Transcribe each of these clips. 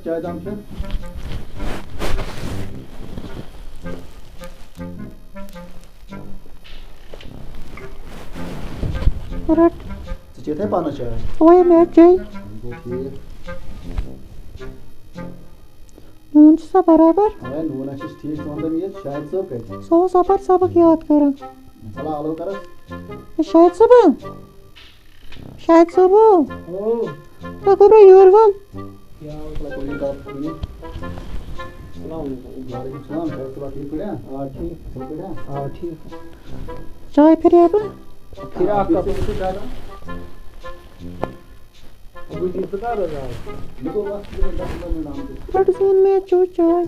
चाय दाम से रट चेते पाना चाय ओए मैं चाय नून सा बराबर हां नून अच्छी ठीक वंदन ये शायद सब कह सो सबर सबक याद कर चला आलो कर शायद सब ओ रखो रे योर वन क्या मतलब कोई बात नहीं वालेकुम सलाम सर तो ठीक है हां ठीक है हां ठीक चाय फिर अब फिर आपका कुछ चाय अबू जी बता रहा है देखो वक्त में नाम दे रट सुन मैं चाय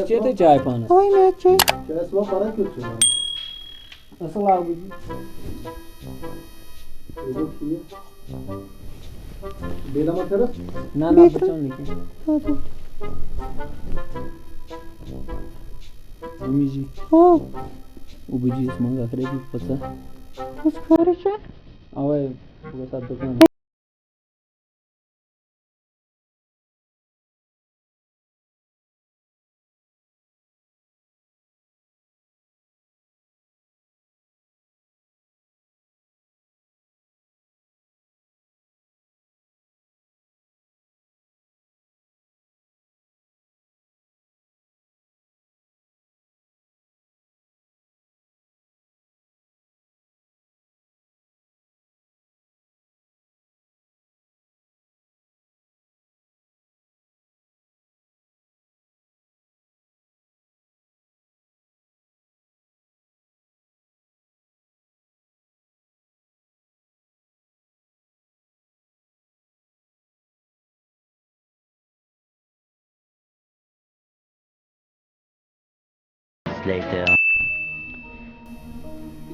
चेते चाय पाना ओए मैं चाय वो फर्क कुछ है अस्सलाम अबू जी ये ठीक बेदा मत करो ना ना बचाओ नहीं मम्मी जी ओ उबू जी इस मंगा करेगी पता कुछ खारिश है आवे वो साथ दुकान later.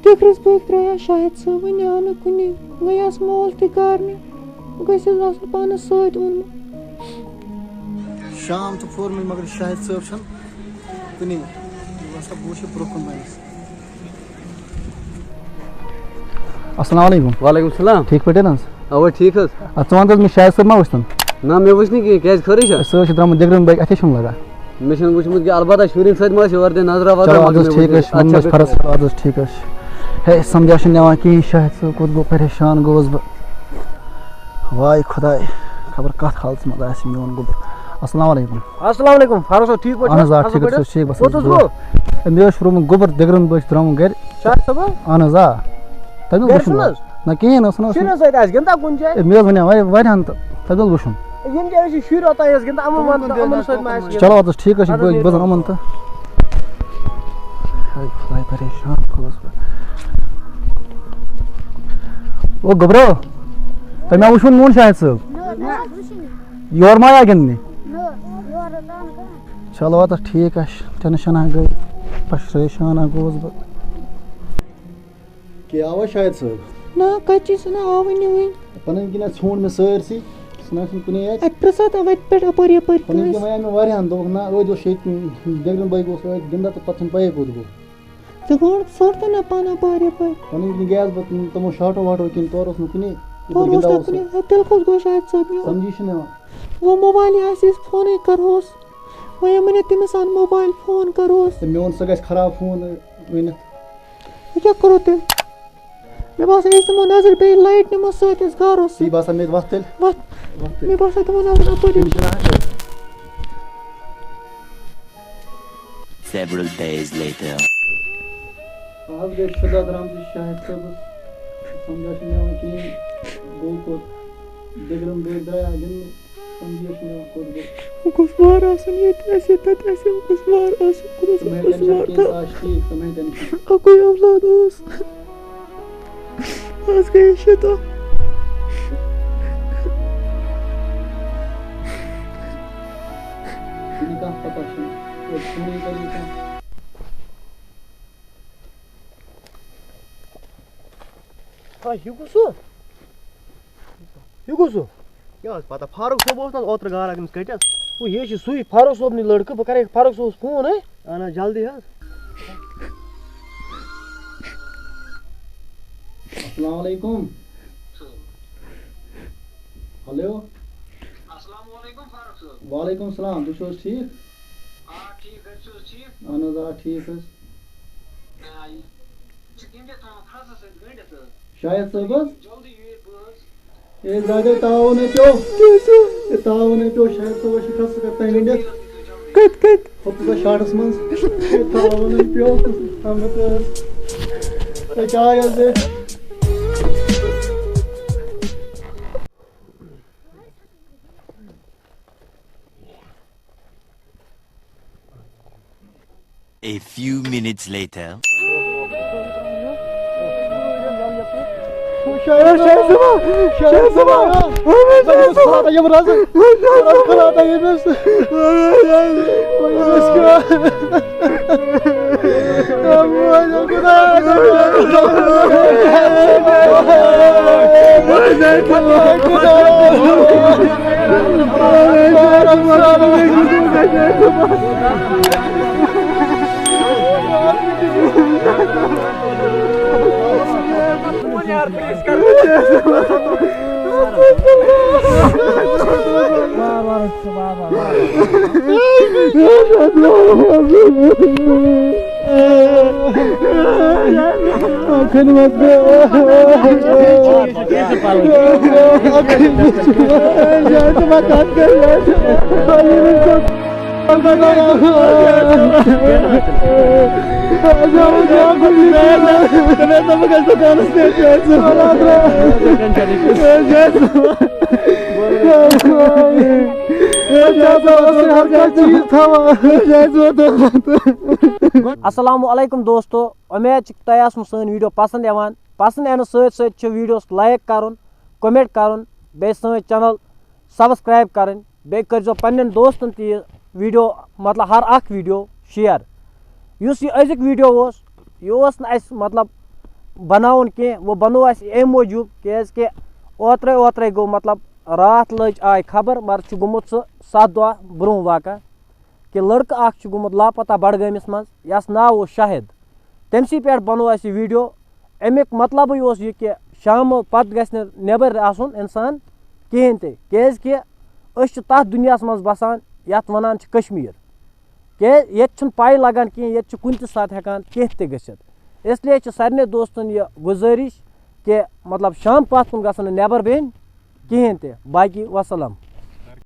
Tikras baigtrajā šeit savu ņānu kuni gājās molti kārni gas आसन पानस सत ओन शाम तो फोर में मगर शायद सब छन कुनी वसा बोशे प्रोकन माइस अस्सलाम वालेकुम वालेकुम सलाम ठीक पटे ना अवे ठीक है अच्छा वंदस में शायद सब मा वस्तन ना मैं वच नहीं क्या खरी छ सो छ द्रम दिगरन बाइक अथे छन लगा मिशन वचमुत कि अलबत्ता शुरिन सद मा छ वर्दे नजरा वादा चलो ठीक है मन फरस आज ठीक है हे समझाश नेवा कि शायद सब को गो परेशान गोस ब वाई खुदाई खबर कत हालत में आस मोन गो अस्सलाम वालेकुम फारूक साहब ठीक अहन ठीक ठीक बस मे रूम गोबर दिगरन बस द्रम गर शायद सब अहन तब ना कहें शुरिन सद आस गिंदा कुन जाय मे वन वारियान तब वुन यम जाय शुर होता है गिंदा अमन सद मा आस चलो ठीक है बजन अमन तो खुदाई परेशान गोस ओ गोबरो तमें वुन मोन शायद सब योर माया गिंदने चलो तो ठीक है टेंशन गई परेशान गोस बह क्या आवा शायद सब ना कच्ची सना आवनी हुई पन किना छोड़ में सरसी सना कुने अट प्रसाद अवट पेट अपर यपर पन कि मैं वारियान दो ना ओ जो शेट दिगरन बाइक गोस गिंदा तो पछन पाए कोद गो जगोड़ सोट ना पाना पर यपर पन कि गैस बत तमो शाटो वाटो किन तोरस न कुने और उस तक दिल खुद गो शायद सब समझी छने वो मोबाइल आसिस फोन करोस वो यमने तिमसान मोबाइल फोन करोस मेन स गस खराब फोन वन क्या करो ते मैं बस ऐसे मो नजर पे लाइट ने मो सत इस गारो सी बासा में वक्त मैं बस तुम नजर ना पड़ी Several days later. आज गए शुदा द्राम जी शायद सब समझा छने कि दो को दिगरन दे दया गिन समझी छने को कुसवार आसन ये ऐसे तत ऐसे कुसवार आसन कुसवार था समय टेंशन कोई औलाद उस आज गए शुदा इनका पता छने वो सुनी करी था हां युगुसु क्या पता फारूक साहब ओस ना ओत्र गार अगन कटस वो ये छ सुई फारूक साहब ने लड़का ब करे फारूक साहब फोन है आना जल्दी है अस्सलाम वालेकुम हेलो अस्सलाम वालेकुम वालेकुम सलाम तुम ठीक अहन ठीक शायद सब ये ज्यादा तावन पे शायद सब खस करता गंडित कत शार्टस मन तावन पे हम क्या A few minutes later. शायद अस्सलामुअलैकुम दोस्तों, उम्मीद तह सन वीडियो पसंद आने सत वीडियोस लाइक कर कमेंट कर चैनल सब्सक्राइब कर कर पन्न दोस्तन तह वीडियो मतलब हर अख वीडियो शेयर युस अजुक वीडियो यह मतलब बनावन कह वो बनो अमे मूजूब क्या ओत्रे गो मतलब रात लज आय खबर मगर गुमुत 7 दुआ ब्रोह वाक़ा कि लड़का अख गुमुत लापता बडगामिस मज यस नाव शाहिद तमसी पे बनो वीडियो अमिक मतलब यह कि शाम पत गि नेबर आसन इंसान कहें कि तथ दुनिया मज बसान यत वनान कश्मीर ये पाई लगान कहें ये कुन सात हेकान कह गसित इसलिए सारे दोस्तन यह गुजारिश कि मतलब शाम पत कुन गसन नेबर बेन कहें बाकी वसलम।